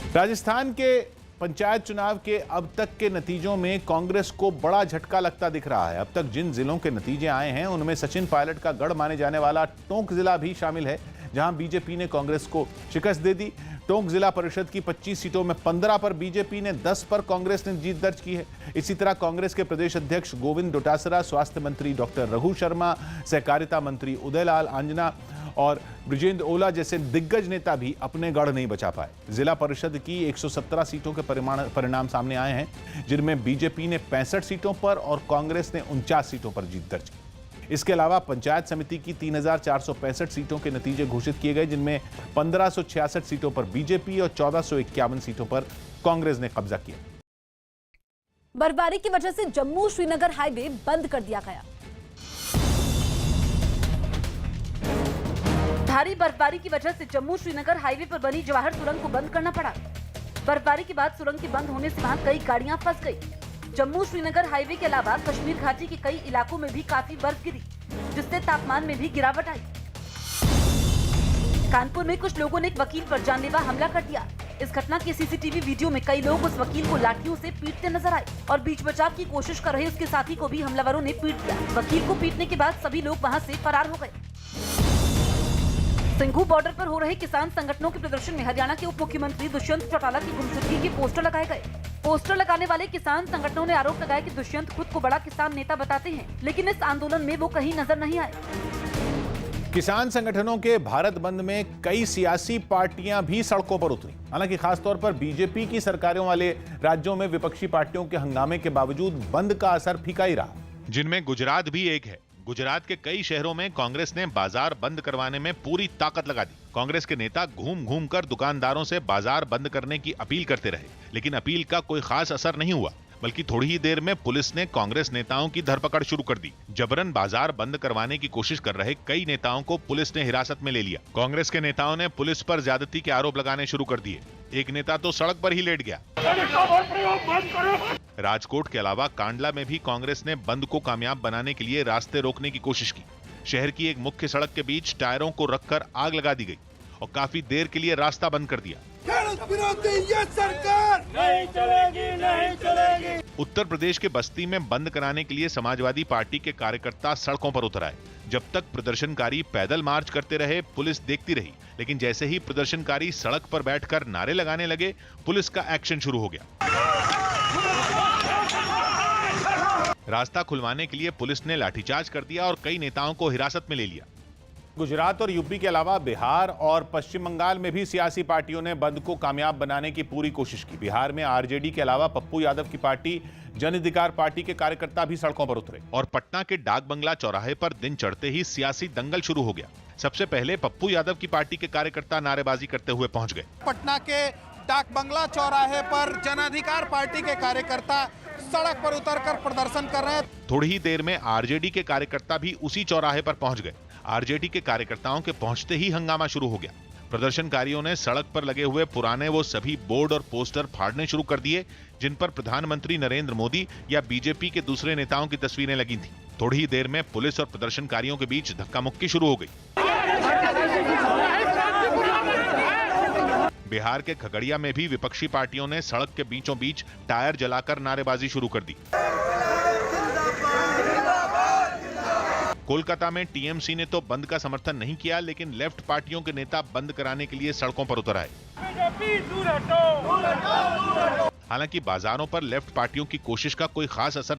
राजस्थान के पंचायत चुनाव के अब तक के नतीजों में कांग्रेस को बड़ा झटका लगता दिख रहा है। अब तक जिन जिलों के नतीजे आए हैं उनमें सचिन पायलट का गढ़ माने जाने वाला टोंक जिला भी शामिल है, जहां बीजेपी ने कांग्रेस को शिकस्त दे दी। टोंक जिला परिषद की 25 सीटों में 15 पर बीजेपी ने, 10 पर कांग्रेस ने जीत दर्ज की है। इसी तरह कांग्रेस के प्रदेश अध्यक्ष गोविंद डोटासरा, स्वास्थ्य मंत्री डॉक्टर रघु शर्मा, सहकारिता मंत्री उदयलाल आंजना और ब्रिजेंद्र ओला जैसे दिग्गज नेता भी अपने गढ़ नहीं बचा पाए। जिला परिषद की 117 सीटों के परिणाम सामने आए हैं, जिनमें बीजेपी ने 65 सीटों पर और कांग्रेस ने 49 सीटों पर जीत दर्ज की। इसके अलावा पंचायत समिति की 3465 सीटों के नतीजे घोषित किए गए, जिनमें 1566 सीटों पर बीजेपी और 1451 सीटों पर कांग्रेस ने कब्जा किया। बर्फबारी की वजह से जम्मू श्रीनगर हाईवे बंद कर दिया गया। भारी बर्फबारी की वजह से जम्मू श्रीनगर हाईवे पर बनी जवाहर सुरंग को बंद करना पड़ा। बर्फबारी के बाद सुरंग के बंद होने से वहां कई गाड़ियां फंस गई। जम्मू श्रीनगर हाईवे के अलावा कश्मीर घाटी के कई इलाकों में भी काफी बर्फ गिरी, जिससे तापमान में भी गिरावट आई। कानपुर में कुछ लोगों ने एक वकील पर जानलेवा हमला कर दिया। इस घटना के सीसीटीवी वीडियो में कई लोग उस वकील को लाठियों से पीटते नजर आए और बीच बचाव की कोशिश कर रहे उसके साथी को भी हमलावरों ने पीट दिया। वकील को पीटने के बाद सभी लोग वहां से फरार हो गए। सिंघू बॉर्डर पर हो रहे किसान संगठनों के प्रदर्शन में हरियाणा के उप मुख्यमंत्री दुष्यंत चौटाला की गुमशुदगी के पोस्टर लगाए गए। पोस्टर लगाने वाले किसान संगठनों ने आरोप लगाया कि दुष्यंत खुद को बड़ा किसान नेता बताते हैं, लेकिन इस आंदोलन में वो कहीं नजर नहीं आए। किसान संगठनों के भारत बंद में कई सियासी पार्टियां भी सड़कों पर उतरी। हालांकि खासतौर पर बीजेपी की सरकारों वाले राज्यों में विपक्षी पार्टियों के हंगामे के बावजूद बंद का असर फीका ही रहा, जिनमें गुजरात भी एक है। गुजरात के कई शहरों में कांग्रेस ने बाजार बंद करवाने में पूरी ताकत लगा दी। कांग्रेस के नेता घूम घूम कर दुकानदारों से बाजार बंद करने की अपील करते रहे, लेकिन अपील का कोई खास असर नहीं हुआ, बल्कि थोड़ी ही देर में पुलिस ने कांग्रेस नेताओं की धरपकड़ शुरू कर दी। जबरन बाजार बंद करवाने की कोशिश कर रहे कई नेताओं को पुलिस ने हिरासत में ले लिया। कांग्रेस के नेताओं ने पुलिस पर ज्यादती के आरोप लगाने शुरू कर दिए। एक नेता तो सड़क पर ही लेट गया। राजकोट के अलावा कांडला में भी कांग्रेस ने बंद को कामयाब बनाने के लिए रास्ते रोकने की कोशिश की। शहर की एक मुख्य सड़क के बीच टायरों को रखकर आग लगा दी गई और काफी देर के लिए रास्ता बंद कर दिया। ये सरकार नहीं चलेगी, नहीं चलेगी। उत्तर प्रदेश के बस्ती में बंद कराने के लिए समाजवादी पार्टी के कार्यकर्ता सड़कों पर उतर आए। जब तक प्रदर्शनकारी पैदल मार्च करते रहे, पुलिस देखती रही, लेकिन जैसे ही प्रदर्शनकारी सड़क पर बैठकर नारे लगाने लगे, पुलिस का एक्शन शुरू हो गया। रास्ता खुलवाने के लिए पुलिस ने लाठीचार्ज कर दिया और कई नेताओं को हिरासत में ले लिया। गुजरात और यूपी के अलावा बिहार और पश्चिम बंगाल में भी सियासी पार्टियों ने बंद को कामयाब बनाने की पूरी कोशिश की। बिहार में आरजेडी के अलावा पप्पू यादव की पार्टी जन अधिकार पार्टी के कार्यकर्ता भी सड़कों पर उतरे और पटना के डाक बंगला चौराहे पर दिन चढ़ते ही सियासी दंगल शुरू हो गया। सबसे पहले पप्पू यादव की पार्टी के कार्यकर्ता नारेबाजी करते हुए पहुंच गए। पटना के डाक बंगला चौराहे पर जन अधिकार पार्टी के कार्यकर्ता सड़क पर उतरकर प्रदर्शन कर रहे हैं। थोड़ी ही देर में आरजेडी के कार्यकर्ता भी उसी चौराहे पर पहुंच गए। आरजेडी के कार्यकर्ताओं के पहुंचते ही हंगामा शुरू हो गया। प्रदर्शनकारियों ने सड़क पर लगे हुए पुराने वो सभी बोर्ड और पोस्टर फाड़ने शुरू कर दिए, जिन पर प्रधानमंत्री नरेंद्र मोदी या बीजेपी के दूसरे नेताओं की तस्वीरें लगी थीं। थोड़ी ही देर में पुलिस और प्रदर्शनकारियों के बीच धक्का मुक्की शुरू हो गई। बिहार के खगड़िया में भी विपक्षी पार्टियों ने सड़क के बीचों बीच टायर जलाकर नारेबाजी शुरू कर दी। कोलकाता में टीएमसी ने तो बंद का समर्थन नहीं किया, लेकिन लेफ्ट पार्टियों के नेता बंद कराने के लिए सड़कों पर उतर आए। हालांकि बाजारों पर लेफ्ट पार्टियों की कोशिश का कोई खास असर